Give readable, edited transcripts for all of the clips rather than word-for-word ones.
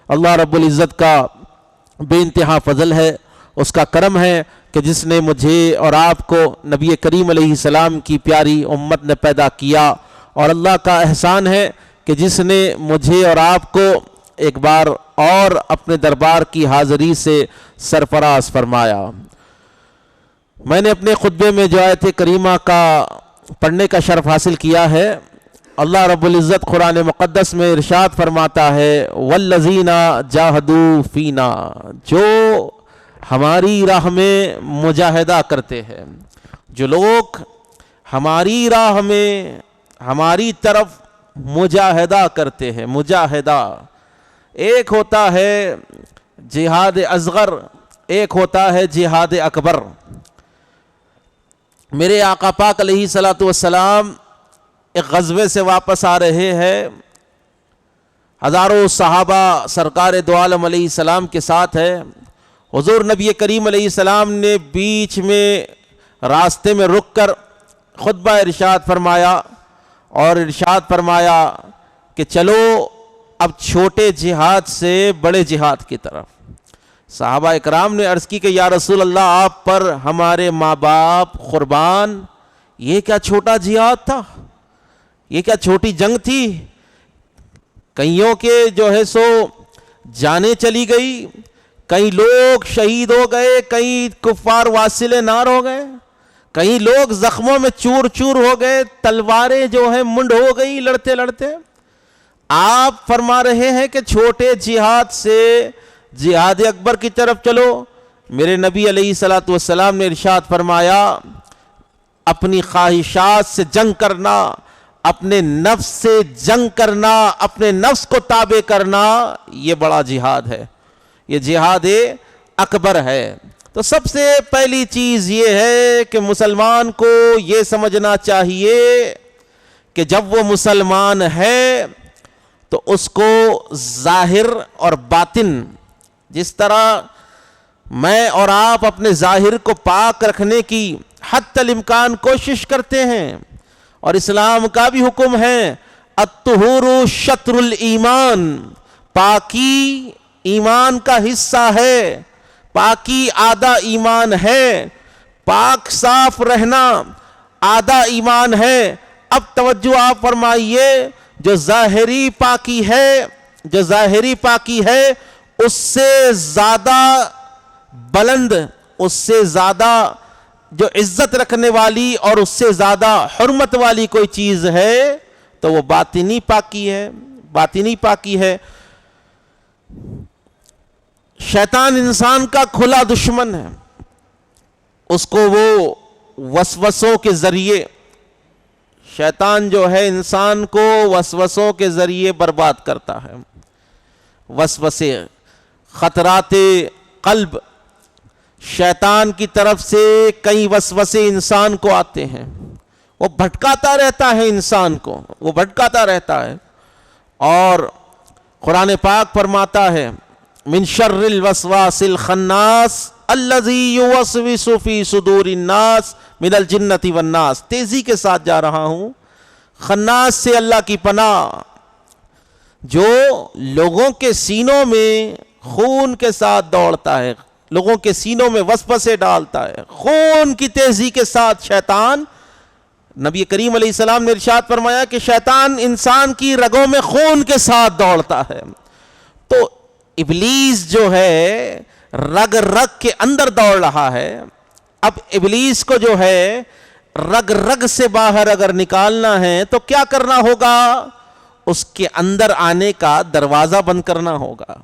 اللہ رب العزت کا بے انتہا فضل ہے، اس کا کرم ہے کہ جس نے مجھے اور آپ کو نبی کریم علیہ السلام کی پیاری امت نے پیدا کیا، اور اللہ کا احسان ہے کہ جس نے مجھے اور آپ کو ایک بار اور اپنے دربار کی حاضری سے سرفراز فرمایا۔ میں نے اپنے خطبے میں جو آیت کریمہ کا پڑھنے کا شرف حاصل کیا ہے۔ اللہ رب العزت قرآن مقدس میں ارشاد فرماتا ہے والذین جاہدوا فینا، جو ہماری راہ میں مجاہدہ کرتے ہیں، جو لوگ ہماری راہ میں ہماری طرف مجاہدہ کرتے ہیں۔ مجاہدہ ایک ہوتا ہے جہاد اصغر، ایک ہوتا ہے جہاد اکبر۔ میرے آقا پاک علیہ الصلوۃ والسلام ایک غزوے سے واپس آ رہے ہیں، ہزاروں صحابہ سرکار دو عالم علیہ السلام کے ساتھ ہے۔ حضور نبی کریم علیہ السلام نے بیچ میں راستے میں رک کر خطبہ ارشاد فرمایا، اور ارشاد فرمایا کہ چلو اب چھوٹے جہاد سے بڑے جہاد کی طرف۔ صحابہ اکرام نے عرض کی کہ یا رسول اللہ، آپ پر ہمارے ماں باپ قربان، یہ کیا چھوٹا جہاد تھا؟ یہ کیا چھوٹی جنگ تھی؟ کئیوں کے جو ہے سو جانیں چلی گئی، کئی لوگ شہید ہو گئے، کئی کفار واصل نار ہو گئے، کئی لوگ زخموں میں چور چور ہو گئے، تلواریں جو ہیں منڈ ہو گئی لڑتے لڑتے۔ آپ فرما رہے ہیں کہ چھوٹے جہاد سے جہاد اکبر کی طرف چلو۔ میرے نبی علیہ الصلوۃ والسلام نے ارشاد فرمایا اپنی خواہشات سے جنگ کرنا، اپنے نفس سے جنگ کرنا، اپنے نفس کو تابع کرنا، یہ بڑا جہاد ہے، یہ جہاد اکبر ہے۔ تو سب سے پہلی چیز یہ ہے کہ مسلمان کو یہ سمجھنا چاہیے کہ جب وہ مسلمان ہے تو اس کو ظاہر اور باطن، جس طرح میں اور آپ اپنے ظاہر کو پاک رکھنے کی حتی الامکان کوشش کرتے ہیں، اور اسلام کا بھی حکم ہے الطہور شطر الایمان، پاکی ایمان کا حصہ ہے، پاکی آدھا ایمان ہے، پاک صاف رہنا آدھا ایمان ہے۔ اب توجہ آپ فرمائیے، جو ظاہری پاکی ہے، جو ظاہری پاکی ہے، اس سے زیادہ بلند، اس سے زیادہ جو عزت رکھنے والی اور اس سے زیادہ حرمت والی کوئی چیز ہے تو وہ باطنی پاکی ہے، باطنی پاکی ہے۔ شیطان انسان کا کھلا دشمن ہے، اس کو وہ وسوسوں کے ذریعے، شیطان جو ہے انسان کو وسوسوں کے ذریعے برباد کرتا ہے۔ وسوسے، خطرات قلب، شیطان کی طرف سے کئی وسوسے انسان کو آتے ہیں، وہ بھٹکاتا رہتا ہے انسان کو، وہ بھٹکاتا رہتا ہے۔ اور قرآن پاک فرماتا ہے من شر الوسواس الخناس الذی یوسوس فی صدور الناس من الجنۃ والناس۔ تیزی کے ساتھ جا رہا ہوں۔ خناس سے اللہ کی پناہ، جو لوگوں کے سینوں میں خون کے ساتھ دوڑتا ہے، لوگوں کے سینوں میں وسوسے ڈالتا ہے، خون کی تیزی کے ساتھ شیطان۔ نبی کریم علیہ السلام نے ارشاد فرمایا کہ شیطان انسان کی رگوں میں خون کے ساتھ دوڑتا ہے۔ تو ابلیس جو ہے رگ رگ کے اندر دوڑ رہا ہے۔ اب ابلیس کو جو ہے رگ رگ سے باہر اگر نکالنا ہے تو کیا کرنا ہوگا؟ اس کے اندر آنے کا دروازہ بند کرنا ہوگا۔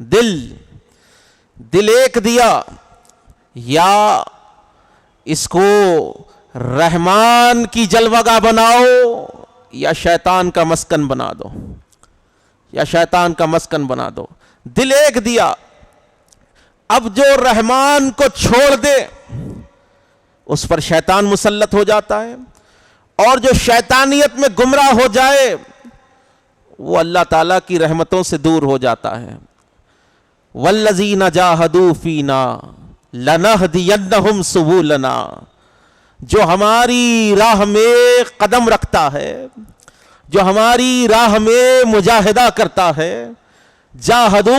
دل ایک دیا، یا اس کو رحمان کی جلوگاہ بناؤ یا شیطان کا مسکن بنا دو، یا شیطان کا مسکن بنا دو۔ دل ایک دیا، اب جو رحمان کو چھوڑ دے اس پر شیطان مسلط ہو جاتا ہے، اور جو شیطانیت میں گمراہ ہو جائے وہ اللہ تعالیٰ کی رحمتوں سے دور ہو جاتا ہے۔ والذین جاہدوا فینا لنہدینہم سبلنا، جو ہماری راہ میں قدم رکھتا ہے، جو ہماری راہ میں مجاہدہ کرتا ہے، جاہدو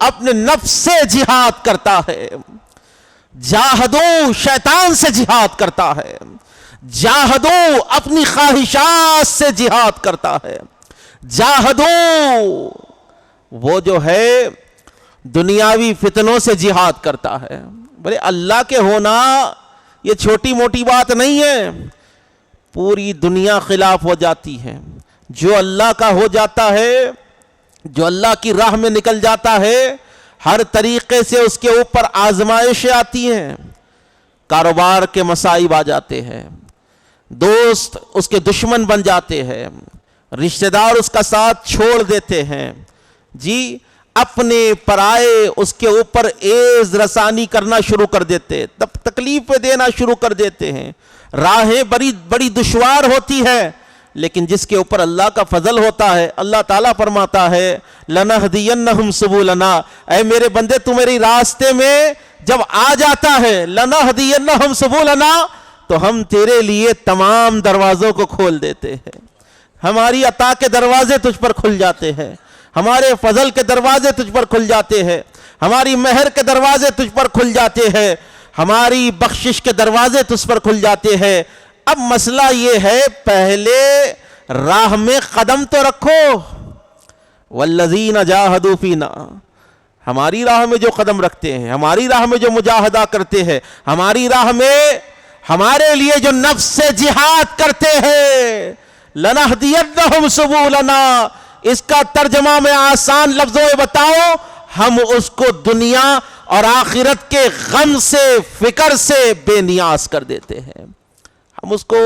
اپنے نفس سے جہاد کرتا ہے، جاہدو شیطان سے جہاد کرتا ہے، جاہدو اپنی خواہشات سے جہاد کرتا ہے، جاہدو وہ جو ہے دنیاوی فتنوں سے جہاد کرتا ہے۔ بولے اللہ کے ہونا یہ چھوٹی موٹی بات نہیں ہے، پوری دنیا خلاف ہو جاتی ہے۔ جو اللہ کا ہو جاتا ہے، جو اللہ کی راہ میں نکل جاتا ہے، ہر طریقے سے اس کے اوپر آزمائشیں آتی ہیں، کاروبار کے مصائب آ جاتے ہیں، دوست اس کے دشمن بن جاتے ہیں، رشتہ دار اس کا ساتھ چھوڑ دیتے ہیں، جی اپنے پرائے اس کے اوپر ایز رسانی کرنا شروع کر دیتے، تکلیفیں دینا شروع کر دیتے ہیں، راہیں بڑی دشوار ہوتی ہے۔ لیکن جس کے اوپر اللہ کا فضل ہوتا ہے، اللہ تعالیٰ فرماتا ہے لَنَهْدِيَنَّهُمْ سُبُلَنَا، اے میرے بندے تو میری راستے میں جب آ جاتا ہے، لَنَهْدِيَنَّهُمْ سُبُلَنَا، تو ہم تیرے لیے تمام دروازوں کو کھول دیتے ہیں، ہماری عطا کے دروازے تجھ پر کھل جاتے ہیں، ہمارے فضل کے دروازے تجھ پر کھل جاتے ہیں، ہماری مہر کے دروازے تجھ پر کھل جاتے ہیں، ہماری بخشش کے دروازے تجھ پر کھل جاتے ہیں۔ اب مسئلہ یہ ہے پہلے راہ میں قدم تو رکھو، والذین جاہدوا فینا، ہماری راہ میں جو قدم رکھتے ہیں، ہماری راہ میں جو مجاہدہ کرتے ہیں، ہماری راہ میں ہمارے لیے جو نفس سے جہاد کرتے ہیں، لَنَهْدِيَنَّهُمْ سُبُلَنَا، اس کا ترجمہ میں آسان لفظوں میں بتاؤ، ہم اس کو دنیا اور آخرت کے غم سے فکر سے بے نیاز کر دیتے ہیں، ہم اس کو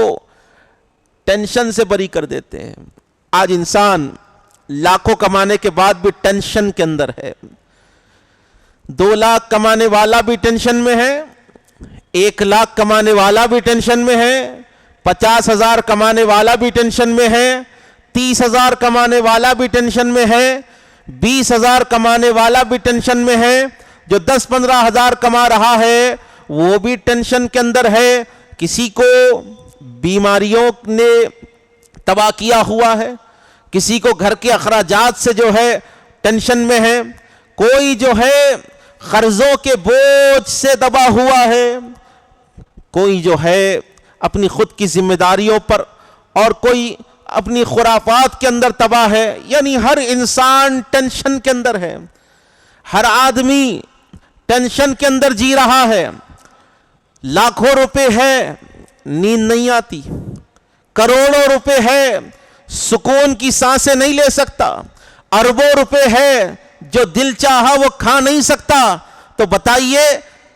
ٹینشن سے بری کر دیتے ہیں۔ آج انسان لاکھوں کمانے کے بعد بھی ٹینشن کے اندر ہے، 2 لاکھ کمانے والا بھی ٹینشن میں ہے، 1 لاکھ کمانے والا بھی ٹینشن میں ہے، 50,000 کمانے والا بھی ٹینشن میں ہے، 30,000 کمانے والا بھی ٹینشن میں ہے، 20,000 کمانے والا بھی ٹینشن میں ہے، جو 10-15,000 کما رہا ہے وہ بھی ٹینشن کے اندر ہے، کسی کو بیماریوں نے تباہ کیا ہوا ہے، کسی کو گھر کے اخراجات سے جو ہے ٹینشن میں ہے، کوئی جو ہے قرضوں کے بوجھ سے دبا ہوا ہے، کوئی جو ہے اپنی خود کی ذمہ داریوں پر، اور کوئی اپنی خرافات کے اندر تباہ ہے۔ یعنی ہر انسان ٹینشن کے اندر ہے، ہر آدمی ٹینشن کے اندر جی رہا ہے۔ لاکھوں روپے ہے نیند نہیں آتی، کروڑوں روپے ہے سکون کی سانسیں نہیں لے سکتا، اربوں روپے ہے جو دل چاہا وہ کھا نہیں سکتا۔ تو بتائیے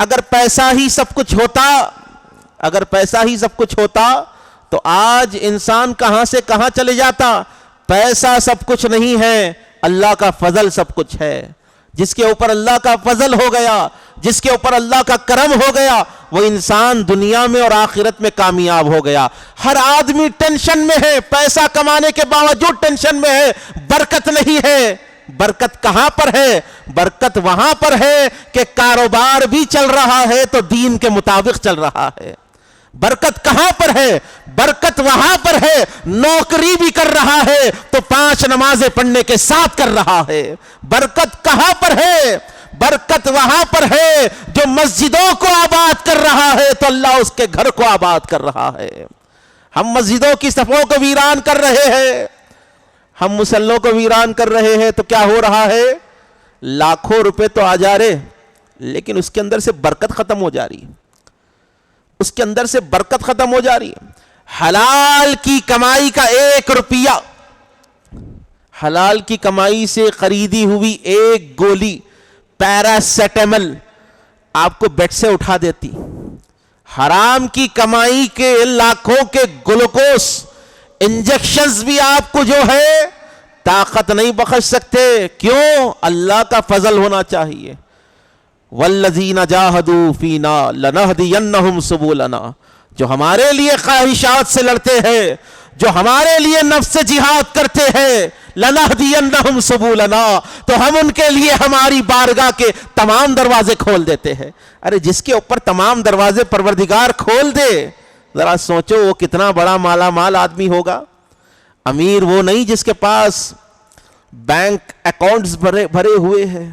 اگر پیسہ ہی سب کچھ ہوتا، اگر پیسہ ہی سب کچھ ہوتا تو آج انسان کہاں سے کہاں چلے جاتا۔ پیسہ سب کچھ نہیں ہے، اللہ کا فضل سب کچھ ہے۔ جس کے اوپر اللہ کا فضل ہو گیا، جس کے اوپر اللہ کا کرم ہو گیا، وہ انسان دنیا میں اور آخرت میں کامیاب ہو گیا۔ ہر آدمی ٹینشن میں ہے، پیسہ کمانے کے باوجود ٹینشن میں ہے، برکت نہیں ہے۔ برکت کہاں پر ہے؟ برکت وہاں پر ہے کہ کاروبار بھی چل رہا ہے تو دین کے مطابق چل رہا ہے۔ برکت کہاں پر ہے؟ برکت وہاں پر ہے نوکری بھی کر رہا ہے تو 5 نمازیں پڑھنے کے ساتھ کر رہا ہے۔ برکت کہاں پر ہے؟ برکت وہاں پر ہے جو مسجدوں کو آباد کر رہا ہے تو اللہ اس کے گھر کو آباد کر رہا ہے۔ ہم مسجدوں کی صفوں کو ویران کر رہے ہیں، ہم مصلوں کو ویران کر رہے ہیں، تو کیا ہو رہا ہے؟ لاکھوں روپے تو آ جا رہے لیکن اس کے اندر سے برکت ختم ہو جا رہی ہے، اس کے اندر سے برکت ختم ہو جا رہی ہے۔ حلال کی کمائی کا 1 روپیہ، حلال کی کمائی سے خریدی ہوئی 1 گولی پیراسیٹامل آپ کو بیڈ سے اٹھا دیتی۔ حرام کی کمائی کے لاکھوں کے گلوکوز انجیکشنز بھی آپ کو جو ہے طاقت نہیں بخش سکتے۔ کیوں؟ اللہ کا فضل ہونا چاہیے۔ والذین جاہدوا فینا لنہدینہم سبلنا، جو ہمارے لیے خواہشات سے لڑتے ہیں، جو ہمارے لیے نفس سے جہاد کرتے ہیں، لنہدینہم سبلنا، تو ہم ان کے لیے ہماری بارگاہ کے تمام دروازے کھول دیتے ہیں۔ ارے جس کے اوپر تمام دروازے پروردگار کھول دے، ذرا سوچو وہ کتنا بڑا مالا مال آدمی ہوگا۔ امیر وہ نہیں جس کے پاس بینک اکاؤنٹس بھرے ہوئے ہیں.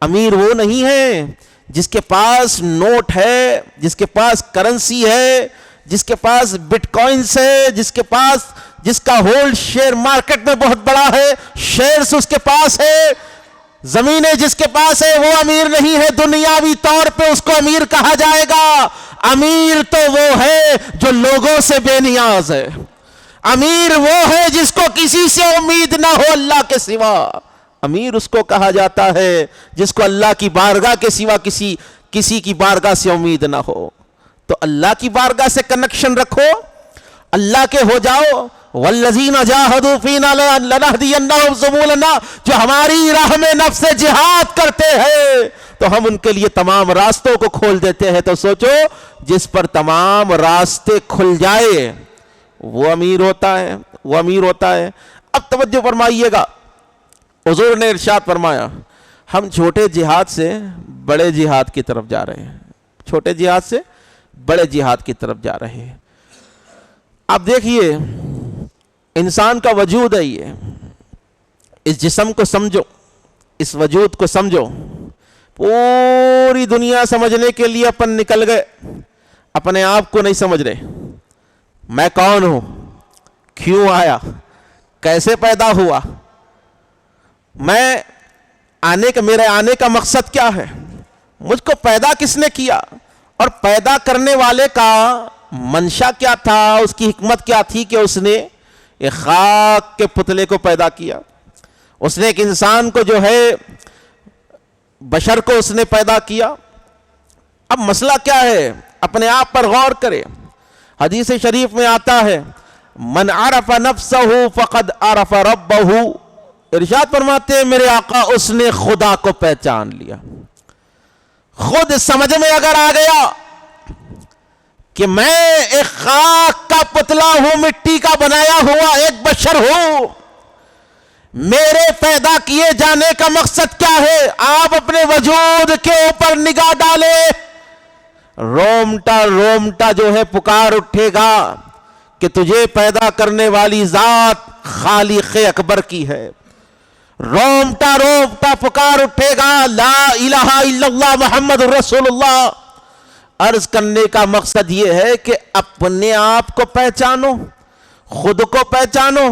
امیر وہ نہیں ہے جس کے پاس نوٹ ہے، جس کے پاس کرنسی ہے، جس کے پاس بٹ کوائنس ہے، جس کا ہولڈ شیئر مارکیٹ میں بہت بڑا ہے، شیئرز اس کے پاس ہے، زمینیں جس کے پاس ہے، وہ امیر نہیں ہے. دنیاوی طور پہ اس کو امیر کہا جائے گا. امیر تو وہ ہے جو لوگوں سے بے نیاز ہے. امیر وہ ہے جس کو کسی سے امید نہ ہو اللہ کے سوا. امیر اس کو کہا جاتا ہے جس کو اللہ کی بارگاہ کے سوا کسی کی بارگاہ سے امید نہ ہو. تو اللہ کی بارگاہ سے کنیکشن رکھو، اللہ کے ہو جاؤ. والذین جاہدوا فینا لنہدینہم سبلنا، جو ہماری راہ میں نفس سے جہاد کرتے ہیں تو ہم ان کے لیے تمام راستوں کو کھول دیتے ہیں. تو سوچو، جس پر تمام راستے کھل جائے وہ امیر ہوتا ہے، وہ امیر ہوتا ہے. اب توجہ فرمائیے گا، حضور نے ارشاد فرمایا ہم چھوٹے جہاد سے بڑے جہاد کی طرف جا رہے ہیں. چھوٹے جہاد سے بڑے جہاد کی طرف جا رہے ہیں. اب دیکھیے، انسان کا وجود ہے یہ، اس جسم کو سمجھو، اس وجود کو سمجھو. پوری دنیا سمجھنے کے لیے اپن نکل گئے، اپنے آپ کو نہیں سمجھ رہے. میں کون ہوں، کیوں آیا، کیسے پیدا ہوا، میرے آنے کا مقصد کیا ہے، مجھ کو پیدا کس نے کیا، اور پیدا کرنے والے کا منشا کیا تھا، اس کی حکمت کیا تھی کہ اس نے ایک خاک کے پتلے کو پیدا کیا. اس نے ایک انسان کو جو ہے بشر کو اس نے پیدا کیا. اب مسئلہ کیا ہے، اپنے آپ پر غور کرے. حدیث شریف میں آتا ہے من عرف نفسہ فقد عرف ربہ. ارشاد فرماتے ہیں میرے آقا، اس نے خدا کو پہچان لیا. خود سمجھ میں اگر آ گیا کہ میں ایک خاک کا پتلا ہوں، مٹی کا بنایا ہوا ایک بشر ہوں، میرے پیدا کیے جانے کا مقصد کیا ہے، آپ اپنے وجود کے اوپر نگاہ ڈالیں. رومٹا رومٹا جو ہے پکار اٹھے گا کہ تجھے پیدا کرنے والی ذات خالق اکبر کی ہے. رومٹا رومٹا پکار اٹھے گا لا الہ الا اللہ محمد رسول اللہ. عرض کرنے کا مقصد یہ ہے کہ اپنے آپ کو پہچانو، خود کو پہچانو.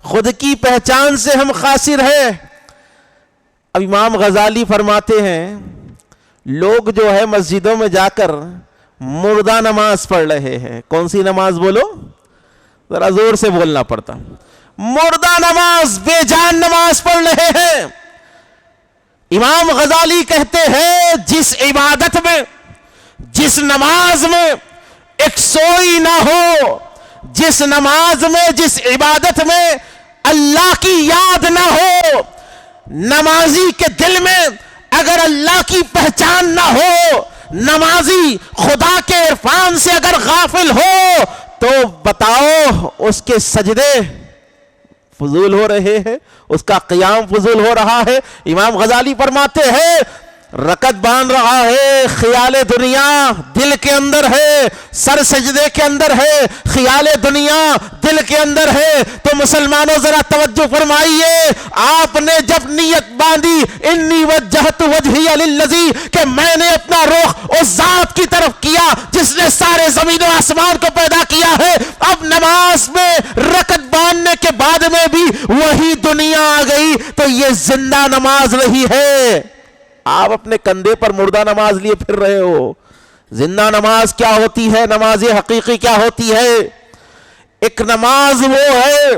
خود کی پہچان سے ہم خاسر ہیں. اب امام غزالی فرماتے ہیں لوگ جو ہے مسجدوں میں جا کر مردہ نماز پڑھ رہے ہیں. کون سی نماز بولو، ذرا زور سے بولنا پڑتا. مردہ نماز، بے جان نماز پڑھ رہے ہیں. امام غزالی کہتے ہیں جس عبادت میں، جس نماز میں ایک سوئی نہ ہو، جس نماز میں، جس عبادت میں اللہ کی یاد نہ ہو، نمازی کے دل میں اگر اللہ کی پہچان نہ ہو، نمازی خدا کے عرفان سے اگر غافل ہو، تو بتاؤ اس کے سجدے فضول ہو رہے ہیں، اس کا قیام فضول ہو رہا ہے. امام غزالی فرماتے ہیں رکعت باندھ رہا ہے، خیال دنیا دل کے اندر ہے، سر سجدے کے اندر ہے، خیال دنیا دل کے اندر ہے. تو مسلمانوں ذرا توجہ فرمائیے، آپ نے جب نیت باندھی انی وجہت وجہی للذی، کہ میں نے اپنا رخ اس ذات کی طرف کیا جس نے سارے زمین و آسمان کو پیدا کیا ہے. اب نماز میں رکعت باندھنے کے بعد میں بھی وہی دنیا آ گئی تو یہ زندہ نماز نہیں ہے. آپ اپنے کندھے پر مردہ نماز لیے پھر رہے ہو. زندہ نماز کیا ہوتی ہے، نماز حقیقی کیا ہوتی ہے؟ ایک نماز وہ ہے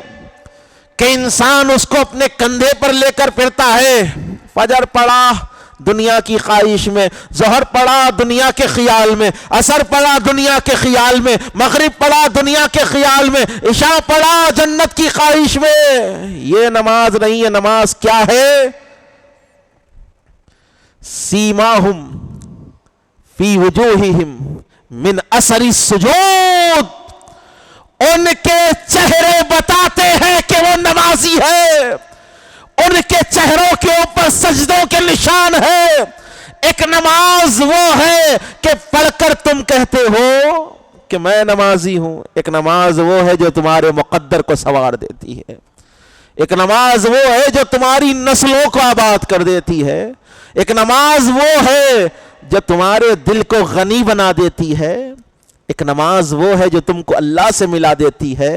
کہ انسان اس کو اپنے کندھے پر لے کر پھرتا ہے. فجر پڑا دنیا کی خواہش میں، ظہر پڑا دنیا کے خیال میں، عصر پڑا دنیا کے خیال میں، مغرب پڑا دنیا کے خیال میں، عشاء پڑا جنت کی خواہش میں. یہ نماز نہیں ہے. نماز کیا ہے؟ سیماہم فی وجوہہم من اثر السجود. ان کے چہرے بتاتے ہیں کہ وہ نمازی ہے. ان کے چہروں کے اوپر سجدوں کے نشان ہے. ایک نماز وہ ہے کہ پڑھ کر تم کہتے ہو کہ میں نمازی ہوں. ایک نماز وہ ہے جو تمہارے مقدر کو سنوار دیتی ہے. ایک نماز وہ ہے جو تمہاری نسلوں کو آباد کر دیتی ہے. ایک نماز وہ ہے جو تمہارے دل کو غنی بنا دیتی ہے. ایک نماز وہ ہے جو تم کو اللہ سے ملا دیتی ہے.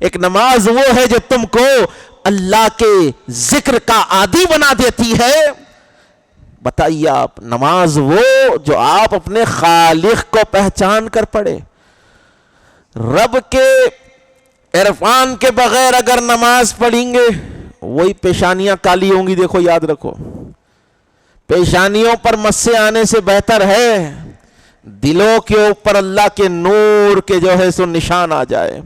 ایک نماز وہ ہے جو تم کو اللہ کے ذکر کا عادی بنا دیتی ہے. بتائیے آپ، نماز وہ جو آپ اپنے خالق کو پہچان کر پڑھے. رب کے عرفان کے بغیر اگر نماز پڑھیں گے وہی پیشانیاں کالی ہوں گی. دیکھو یاد رکھو، پیشانیوں پر مسے آنے سے بہتر ہے دلوں کے اوپر اللہ کے نور کے جو ہے سو نشان آ جائے.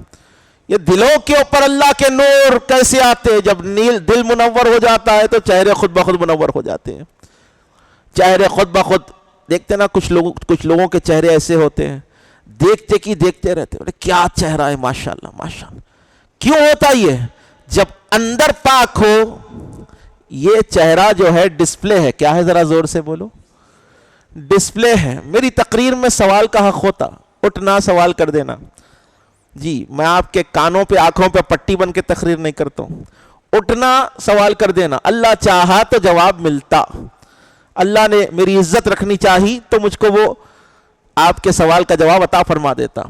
یہ دلوں کے اوپر اللہ کے نور کیسے آتے ہیں؟ جب دل منور ہو جاتا ہے تو چہرے خود بخود منور ہو جاتے ہیں. چہرے خود بخود دیکھتے نا، کچھ لوگوں کے چہرے ایسے ہوتے ہیں دیکھتے کی دیکھتے رہتے ہیں، کیا چہرہ ہے، ماشاءاللہ ماشاءاللہ. کیوں ہوتا یہ؟ جب اندر پاک ہو. یہ چہرہ جو ہے ڈسپلے ہے. کیا ہے؟ ذرا زور سے بولو. ڈسپلے ہے. میری تقریر میں سوال کا حق ہوتا، اٹھنا سوال کر دینا. جی میں آپ کے کانوں پہ آنکھوں پہ پٹی بن کے تقریر نہیں کرتا ہوں. اٹھنا سوال کر دینا. اللہ چاہا تو جواب ملتا. اللہ نے میری عزت رکھنی چاہی تو مجھ کو وہ آپ کے سوال کا جواب عطا فرما دیتا.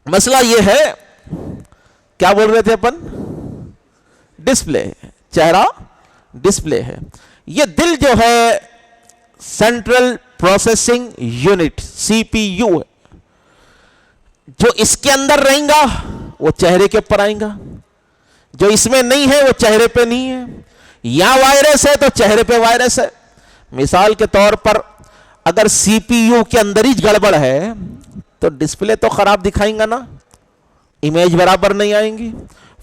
مسئلہ یہ ہے، کیا بول رہے تھے اپن؟ ڈسپلے. چہرہ ڈسپلے ہے. یہ دل جو ہے central processing unit, C P you ہے. جو اس کے اندر رہیں گا وہ چہرے کے اوپر آئیں گا، جو اس میں نہیں ہے وہ چہرے پہ نہیں ہے. یا وائرس ہے تو چہرے پہ وائرس ہے. مثال کے طور پر اگر سی پی یو کے اندر ہی گڑبڑ ہے تو ڈسپلے تو خراب دکھائیں گا نا، امیج برابر نہیں آئیں گی،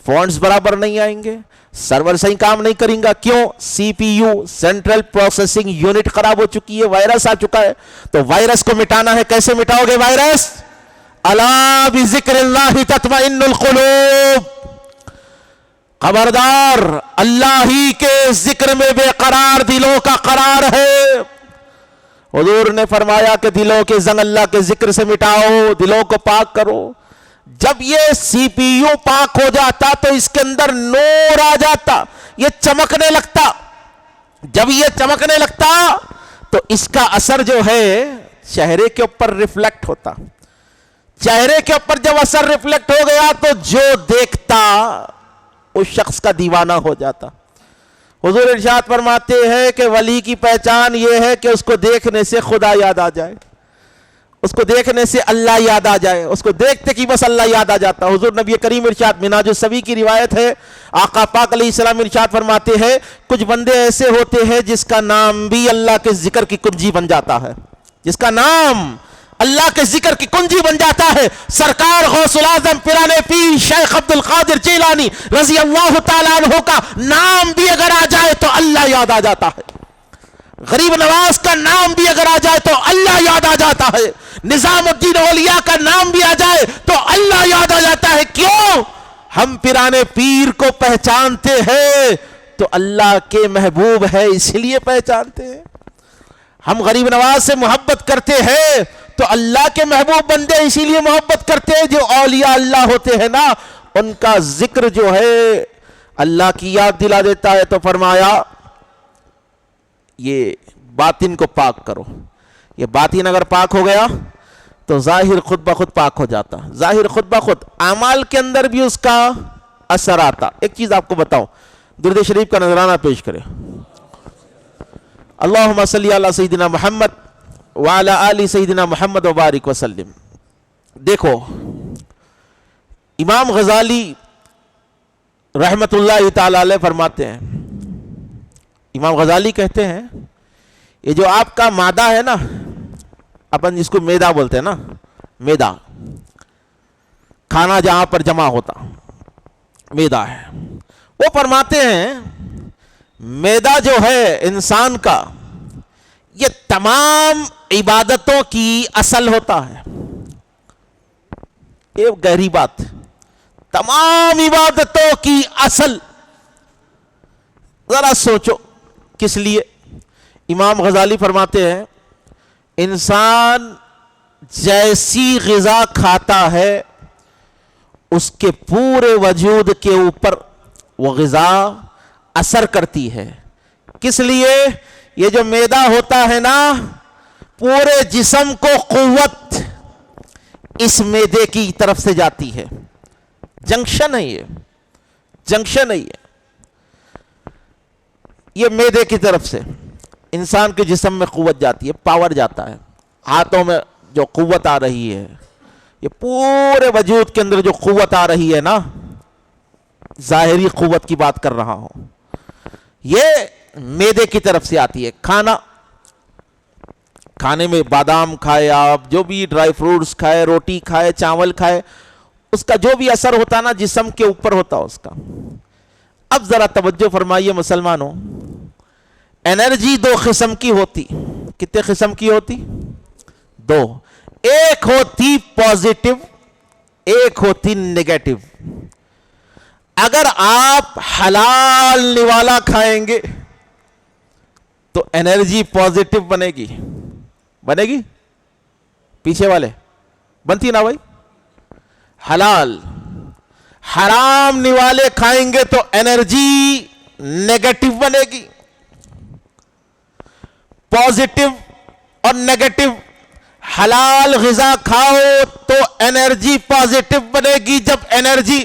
فونٹس برابر نہیں آئیں گے، سرور صحیح کام نہیں کریں گا. کیوں؟ C P U central processing unit خراب ہو چکی ہے، وائرس آ چکا ہے. تو وائرس کو مٹانا ہے. کیسے مٹاؤ گے وائرس؟ الا بذکر اللہ تطمئن القلوب. خبردار، اللہ ہی کے ذکر میں بے قرار دلوں کا قرار ہے. حضور نے فرمایا کہ دلوں کے زنگ اللہ کے ذکر سے مٹاؤ، دلوں کو پاک کرو. جب یہ سی پی یو پاک ہو جاتا تو اس کے اندر نور آ جاتا، یہ چمکنے لگتا. جب یہ چمکنے لگتا تو اس کا اثر جو ہے چہرے کے اوپر ریفلیکٹ ہوتا. چہرے کے اوپر جب اثر ریفلیکٹ ہو گیا تو جو دیکھتا اس شخص کا دیوانہ ہو جاتا. حضور ارشاد فرماتے ہیں کہ ولی کی پہچان یہ ہے کہ اس کو دیکھنے سے خدا یاد آ جائے، اس کو دیکھنے سے اللہ یاد آ جائے، اس کو دیکھتے کہ بس اللہ یاد آ جاتا. حضور نبی کریم ارشاد، مناج السوی کی روایت ہے، آقا پاک علیہ السلام ارشاد فرماتے ہیں کچھ بندے ایسے ہوتے ہیں جس کا نام بھی اللہ کے ذکر کی کنجی بن جاتا ہے. جس کا نام اللہ کے ذکر کی کنجی بن جاتا ہے. سرکار غوث العظم پیرانے پیر شیخ عبد القادر جیلانی رضی اللہ تعالیٰ عنہ کا نام بھی اگر آ جائے تو اللہ یاد آ جاتا ہے. غریب نواز کا نام بھی اگر آ جائے تو اللہ یاد آ جاتا ہے. نظام الدین اولیاء کا نام بھی آ جائے تو اللہ یاد آ جاتا ہے. کیوں؟ ہم پیرانے پیر کو پہچانتے ہیں تو اللہ کے محبوب ہے اس لیے پہچانتے ہیں. ہم غریب نواز سے محبت کرتے ہیں تو اللہ کے محبوب بندے اسی لیے محبت کرتے ہیں. جو اولیاء اللہ ہوتے ہیں نا ان کا ذکر جو ہے اللہ کی یاد دلا دیتا ہے. تو فرمایا یہ باطن کو پاک کرو. یہ باطن اگر پاک ہو گیا تو ظاہر خود بخود پاک ہو جاتا. ظاہر خود بخود اعمال کے اندر بھی اس کا اثر آتا. ایک چیز آپ کو بتاؤں، درود شریف کا نذرانہ پیش کریں. اللہم صلی علی سیدنا محمد وعلی آل سیدنا محمد وبارک وسلم. دیکھو امام غزالی رحمت اللہ تعالی علیہ فرماتے ہیں، امام غزالی کہتے ہیں یہ جو آپ کا معدہ ہے نا، اپن جس کو میدا بولتے ہیں نا، میدا کھانا جہاں پر جمع ہوتا میدا ہے، وہ فرماتے ہیں میدا جو ہے انسان کا یہ تمام عبادتوں کی اصل ہوتا ہے. یہ گہری بات، تمام عبادتوں کی اصل. ذرا سوچو کس لیے؟ امام غزالی فرماتے ہیں انسان جیسی غذا کھاتا ہے اس کے پورے وجود کے اوپر وہ غذا اثر کرتی ہے. کس لیے؟ یہ جو معدہ ہوتا ہے نا، پورے جسم کو قوت اس معدے کی طرف سے جاتی ہے. جنکشن ہے یہ، جنکشن ہے یہ معدے کی طرف سے انسان کے جسم میں قوت جاتی ہے، پاور جاتا ہے. ہاتھوں میں جو قوت آ رہی ہے، یہ پورے وجود کے اندر جو قوت آ رہی ہے نا، ظاہری قوت کی بات کر رہا ہوں، یہ معدے کی طرف سے آتی ہے. کھانے میں بادام کھائے آپ، جو بھی ڈرائی فروٹس کھائے، روٹی کھائے، چاول کھائے، اس کا جو بھی اثر ہوتا نا جسم کے اوپر ہوتا اس کا. اب ذرا توجہ فرمائیے مسلمانوں، انرجی دو قسم کی ہوتی. کتنے قسم کی ہوتی؟ دو. ایک ہوتی پازیٹو، ایک ہوتی نیگیٹو. اگر آپ حلال نوالا کھائیں گے تو انرجی پازیٹو بنے گی. بنے گی؟ پیچھے والے بنتی نا بھائی؟ حلال. حرام نوالے کھائیں گے تو انرجی نیگیٹو بنے گی. پازیٹو اور نیگیٹو. حلال غذا کھاؤ تو انرجی پازیٹو بنے گی. جب انرجی،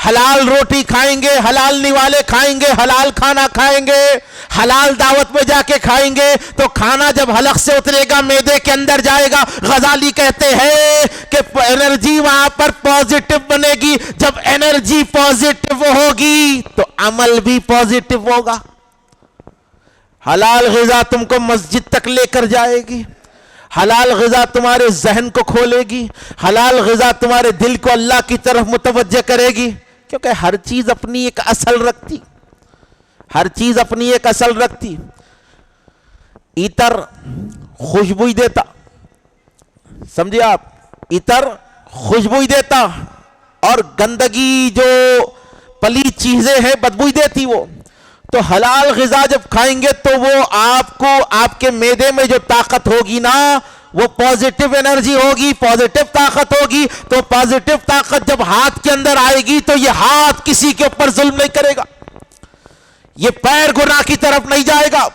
حلال روٹی کھائیں گے، حلال نوالے کھائیں گے، حلال کھانا کھائیں گے، حلال دعوت میں جا کے کھائیں گے تو کھانا جب حلق سے اترے گا معدے کے اندر جائے گا. غزالی کہتے ہیں کہ انرجی وہاں پر پازیٹو بنے گی. جب انرجی پازیٹو ہوگی تو عمل بھی پازیٹو ہوگا. حلال غذا تم کو مسجد تک لے کر جائے گی. حلال غذا تمہارے ذہن کو کھولے گی. حلال غذا تمہارے دل کو اللہ کی طرف متوجہ کرے گی. کیونکہ ہر چیز اپنی ایک اصل رکھتی، ہر چیز اپنی ایک اصل رکھتی. عطر خوشبو دیتا، سمجھے آپ؟ عطر خوشبو دیتا، اور گندگی جو پلیت چیزیں ہیں بدبو دیتی وہ. تو حلال غذا جب کھائیں گے تو وہ آپ کو، آپ کے معدے میں جو طاقت ہوگی نا، وہ پازیٹو انرجی ہوگی، پازیٹو طاقت ہوگی. تو پازیٹو طاقت جب ہاتھ کے اندر آئے گی تو یہ ہاتھ کسی کے اوپر ظلم نہیں کرے گا، یہ پیر گناہ کی طرف نہیں جائے گا،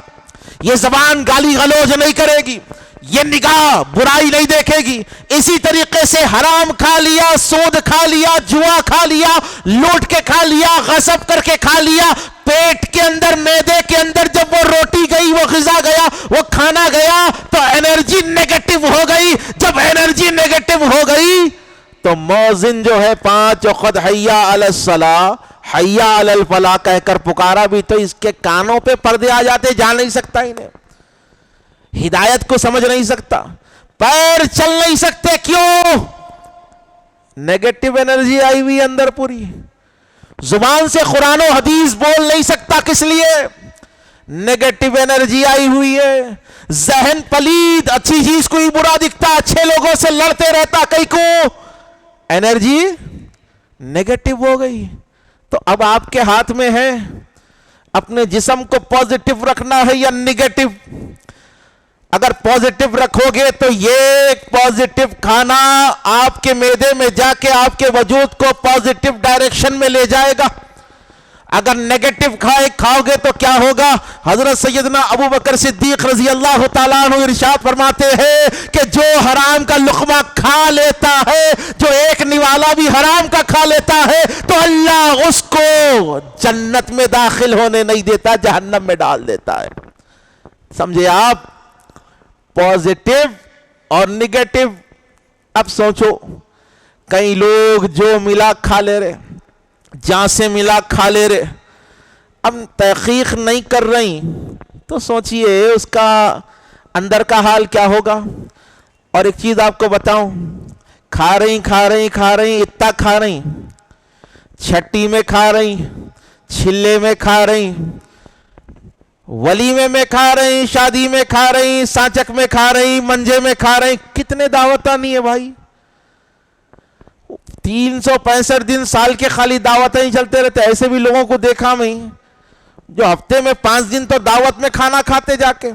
یہ زبان گالی غلوج نہیں کرے گی، یہ نگاہ برائی نہیں دیکھے گی. اسی طریقے سے حرام کھا لیا، سود کھا لیا، جوا کھا لیا، لوٹ کے کھا لیا، غصب کر کے کھا لیا، پیٹ کے اندر، معدے کے اندر جب وہ روٹی گئی، وہ غذا گیا، وہ کھانا گیا تو انرجی نیگیٹو ہو گئی. جب انرجی نیگیٹو ہو گئی تو موذن جو ہے 5 وقت حیا علی الصلاۃ، حیا علی الفلاح کہہ کر پکارا بھی تو اس کے کانوں پہ پردے آ جاتے، جان نہیں سکتا انہیں، ہدایت کو سمجھ نہیں سکتا، پیر چل نہیں سکتے. کیوں؟ نیگیٹو انرجی آئی ہوئی اندر پوری. زبان سے قرآن و حدیث بول نہیں سکتا، کس لیے؟ نیگیٹو انرجی آئی ہوئی ہے. ذہن پلید، اچھی چیز کو ہی برا دکھتا، اچھے لوگوں سے لڑتے رہتا، کئی کو انرجی نیگیٹو ہو گئی. تو اب آپ کے ہاتھ میں ہے اپنے جسم کو پازیٹو رکھنا ہے یا نیگیٹو. اگر پازیٹو رکھو گے تو یہ پازیٹو کھانا آپ کے معدے میں جا کے آپ کے وجود کو پازیٹو ڈائریکشن میں لے جائے گا. اگر نیگیٹو کھاؤ گے تو کیا ہوگا؟ حضرت سیدنا ابو بکر صدیق رضی اللہ تعالیٰ عنہ ارشاد فرماتے ہیں کہ جو حرام کا لقمہ کھا لیتا ہے، جو ایک نوالا بھی حرام کا کھا لیتا ہے تو اللہ اس کو جنت میں داخل ہونے نہیں دیتا، جہنم میں ڈال دیتا ہے. سمجھے آپ؟ پازیٹو اور نیگیٹو. اب سوچو، کئی لوگ جو ملا کھا لے رہے، جہاں سے ملا کھا لے رہے. اب تحقیق نہیں کر رہی تو سوچئے اس کا اندر کا حال کیا ہوگا. اور ایک چیز آپ کو بتاؤں، کھا رہی اتنا کھا رہی، چھٹی میں کھا رہی، چھلے میں کھا رہی، ولیمے میں کھا رہی، شادی میں کھا رہی، سانچک میں کھا رہی، منجے میں کھا رہی. کتنے دعوتیں نہیں ہے بھائی؟ 365 دن سال کے خالی دعوتیں ہی چلتے رہتے. ایسے بھی لوگوں کو دیکھا میں جو ہفتے میں 5 دن تو دعوت میں کھانا کھاتے جا کے.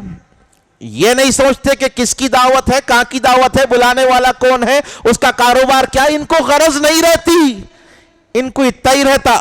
یہ نہیں سوچتے کہ کس کی دعوت ہے، کہاں کی دعوت ہے، بلانے والا کون ہے، اس کا کاروبار کیا. ان کو غرض نہیں رہتی، ان کو اتنا ہی رہتا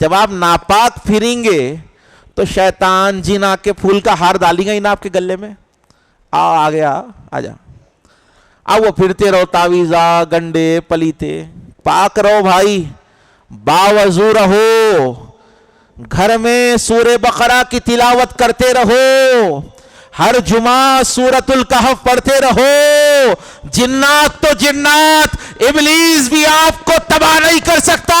جب آپ ناپاک پھریں گے تو شیطان جنا کے پھول کا ہار ڈالیں گا ہی نا آپ کے گلے میں. آ گیا آ جا. اب وہ پھرتے رہو تعویذہ گنڈے پلیتے. پاک رہو بھائی, باوضو رہو, گھر میں سورہ بقرہ کی تلاوت کرتے رہو, ہر جمعہ سورۃ الکہف پڑھتے رہو. جنات تو جنات, ابلیس بھی آپ کو تباہ نہیں کر سکتا.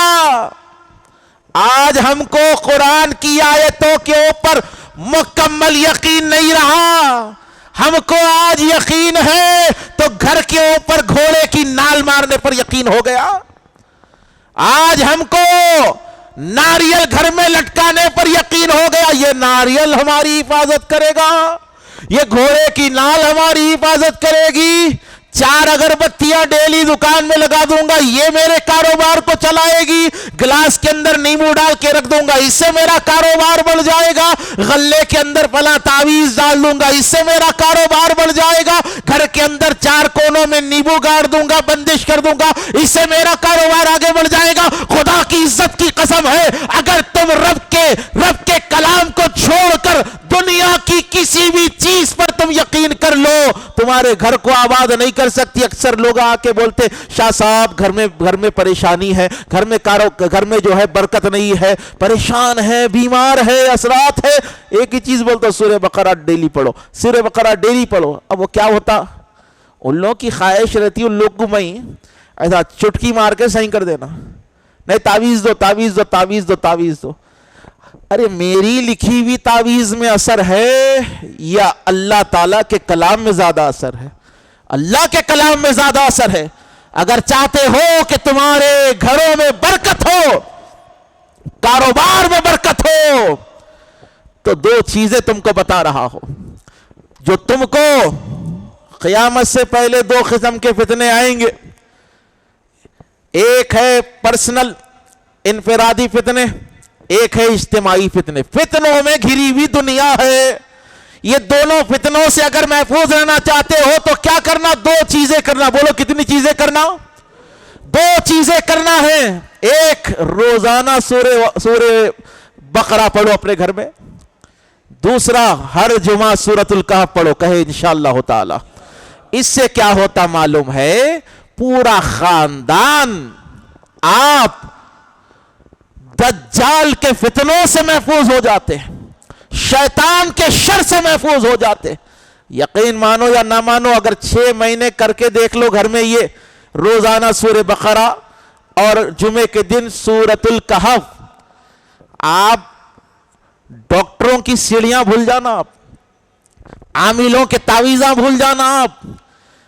آج ہم کو قرآن کی آیتوں کے اوپر مکمل یقین نہیں رہا. ہم کو آج یقین ہے تو گھر کے اوپر گھوڑے کی نال مارنے پر یقین ہو گیا. آج ہم کو ناریل گھر میں لٹکانے پر یقین ہو گیا, یہ ناریل ہماری حفاظت کرے گا, یہ گھوڑے کی نال ہماری حفاظت کرے گی. 4 اگربتیاں ڈیلی دکان میں لگا دوں گا, یہ میرے کاروبار کو چلائے گی. گلاس کے اندر نیمبو ڈال کے رکھ دوں گا, اس سے میرا کاروبار بڑھ جائے گا. غلے کے اندر فلاں تعویذ ڈال دوں گا, اس سے میرا کاروبار بڑھ جائے گا. گھر کے اندر 4 کونوں میں نیمبو گاڑ دوں گا, بندش کر دوں گا, اس سے میرا کاروبار آگے بڑھ جائے گا. خدا کی عزت کی قسم ہے, اگر تم رب کے کلام کو چھوڑ کر دنیا کی کسی بھی چیز پر تم یقین کر لو, تمہارے گھر کو آباد نہیں کر سکتی. اکثر لوگ آ کے بولتے شاہ صاحب گھر میں پریشانی ہے, گھر میں جو ہے برکت نہیں ہے, پریشان ہے, بیمار ہے, اثرات ہے. ایک ہی چیز بولتا, سورہ بقرہ ڈیلی پڑھو, سورہ بقرہ ڈیلی پڑھو. اب وہ کیا ہوتا, ان لوگوں کی خواہش رہتی ان لوگ کو میں ایسا چٹکی مار کے صحیح کر دینا, نہیں تعویذ دو تعویذ دو تعویذ دو تعویذ دو. ارے میری لکھی ہوئی تعویذ میں اثر ہے یا اللہ تعالیٰ کے کلام میں زیادہ اثر ہے؟ اللہ کے کلام میں زیادہ اثر ہے. اگر چاہتے ہو کہ تمہارے گھروں میں برکت ہو, کاروبار میں برکت ہو, تو 2 چیزیں تم کو بتا رہا ہوں جو تم کو قیامت سے پہلے 2 قسم کے فتنے آئیں گے. ایک ہے پرسنل انفرادی فتنے, ایک ہے اجتماعی فتنے. فتنوں میں گھری ہوئی دنیا ہے. یہ دونوں فتنوں سے اگر محفوظ رہنا چاہتے ہو تو کیا کرنا؟ 2 چیزیں کرنا. بولو کتنی چیزیں کرنا؟ 2 چیزیں کرنا ہے. ایک, روزانہ سورہ بقرہ پڑھو اپنے گھر میں. دوسرا, ہر جمعہ سورۃ الکہف پڑھو. کہے انشاءاللہ تعالی. اس سے کیا ہوتا معلوم ہے؟ پورا خاندان آپ دجال کے فتنوں سے محفوظ ہو جاتے ہیں, شیطان کے شر سے محفوظ ہو جاتے. یقین مانو یا نہ مانو, اگر 6 مہینے کر کے دیکھ لو گھر میں یہ روزانہ سورہ بقرہ اور جمعے کے دن سورۃ الکہف, آپ ڈاکٹروں کی سیڑھیاں بھول جانا, آپ عاملوں کے تعویذاں بھول جانا, آپ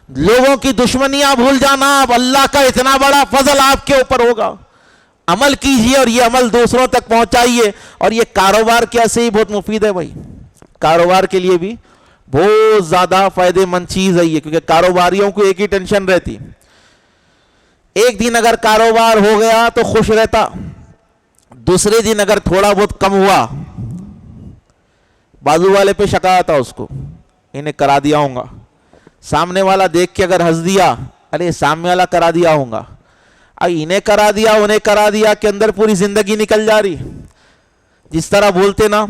لوگوں کی دشمنیاں بھول جانا. آپ اللہ کا اتنا بڑا فضل آپ کے اوپر ہوگا. عمل کیجئے اور یہ عمل دوسروں تک پہنچائیے. اور یہ کاروبار کے ایسے ہی بہت مفید ہے بھائی, کاروبار کے لیے بھی بہت زیادہ فائدہ مند چیز ہے یہ, کیونکہ کاروباریوں کو ایک ہی ٹینشن رہتی, ایک دن اگر کاروبار ہو گیا تو خوش رہتا, دوسرے دن اگر تھوڑا بہت کم ہوا بازو والے پہ شک آتا اس کو, انہیں کرا دیا ہوں گا. سامنے والا دیکھ کے اگر ہنس دیا, ارے سامنے والا کرا دیا ہوں گا, انہیں کرا دیا انہیں کرا دیا کے اندر پوری زندگی نکل جا رہی. جس طرح بولتے نا,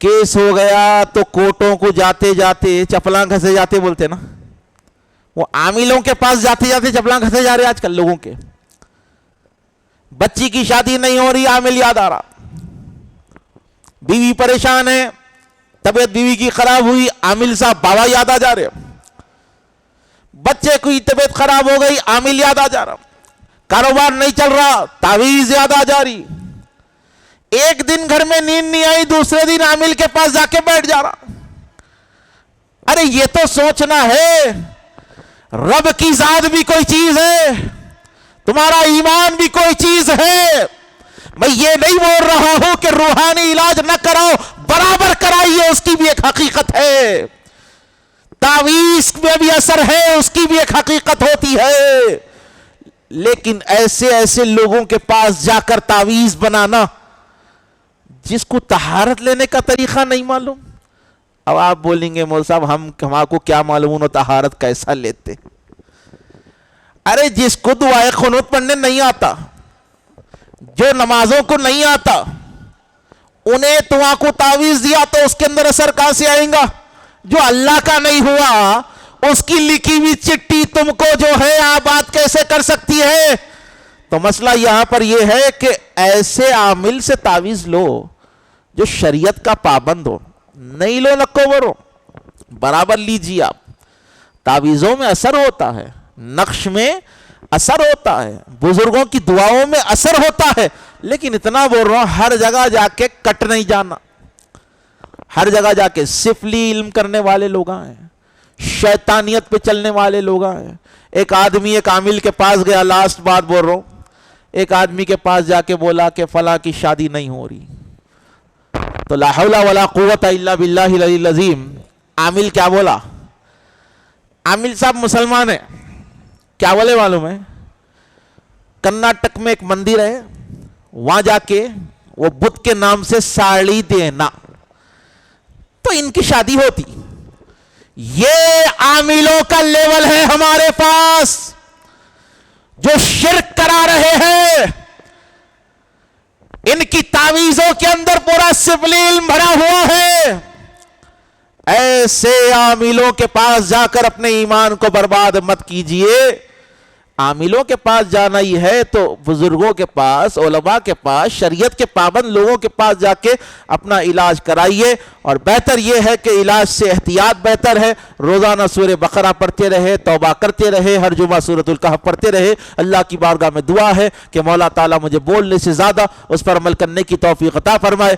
کیس ہو گیا تو کوٹوں کو جاتے جاتے چپلاں گھسے جاتے بولتے نا, وہ عاملوں کے پاس جاتے جاتے چپلاں گھسے جا رہے آج کل لوگوں کے. بچی کی شادی نہیں ہو رہی, عامل یاد آ رہا. بیوی پریشان ہے, طبیعت بیوی کی خراب ہوئی, عامل صاحب بابا یاد آ جا رہے. بچے کی طبیعت خراب ہو گئی, عامل یاد آ جا رہا. کاروبار نہیں چل رہا, تعویذ یاد آ جا رہی. ایک دن گھر میں نیند نہیں آئی, دوسرے دن عامل کے پاس جا کے بیٹھ جا رہا. ارے یہ تو سوچنا ہے رب کی ذات بھی کوئی چیز ہے, تمہارا ایمان بھی کوئی چیز ہے. میں یہ نہیں بول رہا ہوں کہ روحانی علاج نہ کراؤ, برابر کرائیے, اس کی بھی ایک حقیقت ہے. تعویذ میں بھی اثر ہے, اس کی بھی ایک حقیقت ہوتی ہے. لیکن ایسے لوگوں کے پاس جا کر تعویذ بنانا جس کو طہارت لینے کا طریقہ نہیں معلوم. اب آپ بولیں گے مول صاحب ہمارے کو کیا معلوم انہوں طہارت کیسا لیتے. ارے جس کو دعائے قنوت پڑھنے نہیں آتا, جو نمازوں کو نہیں آتا انہیں دعا کو تعویذ دیا تو اس کے اندر اثر کہاں سے آئیں گا؟ جو اللہ کا نہیں ہوا اس کی لکھی ہوئی چٹھی تم کو جو ہے آباد کیسے کر سکتی ہے؟ تو مسئلہ یہاں پر یہ ہے کہ ایسے عامل سے تعویذ لو جو شریعت کا پابند ہو، نہیں لو نکو برو، برابر لیجیے آپ۔ تعویذوں میں اثر ہوتا ہے، نقش میں اثر ہوتا ہے، بزرگوں کی دعاؤں میں اثر ہوتا ہے، لیکن اتنا بول رہا ہوں ہر جگہ جا کے کٹ نہیں جانا، ہر جگہ جا کے سفلی علم کرنے والے لوگ ہیں، شیطانیت پہ چلنے والے لوگ ہیں۔ ایک آدمی ایک عامل کے پاس گیا، لاسٹ بات بول رہا ہوں، ایک آدمی کے پاس جا کے بولا کہ فلاں کی شادی نہیں ہو رہی، تو لا حول ولا قوت الا باللہ العلی العظیم۔ عامل کیا بولا؟ عامل صاحب مسلمان ہے، کیا بولے معلوم ہے؟ کرناٹک میں ایک مندر ہے، وہاں جا کے وہ بدھ کے نام سے ساڑی دینا تو ان کی شادی ہوتی۔ یہ عاملوں کا لیول ہے ہمارے پاس جو شرک کرا رہے ہیں، ان کی تعویذوں کے اندر پورا سفلی علم بھرا ہوا ہے۔ ایسے عاملوں کے پاس جا کر اپنے ایمان کو برباد مت کیجئے۔ عاملوں کے پاس جانا ہی ہے تو بزرگوں کے پاس، علماء کے پاس، شریعت کے پابند لوگوں کے پاس جا کے اپنا علاج کرائیے، اور بہتر یہ ہے کہ علاج سے احتیاط بہتر ہے۔ روزانہ سورہ بقرہ پڑھتے رہے، توبہ کرتے رہے، ہر جمعہ سورۃ الکہف پڑھتے رہے۔ اللہ کی بارگاہ میں دعا ہے کہ مولا تعالیٰ مجھے بولنے سے زیادہ اس پر عمل کرنے کی توفیق عطا فرمائے۔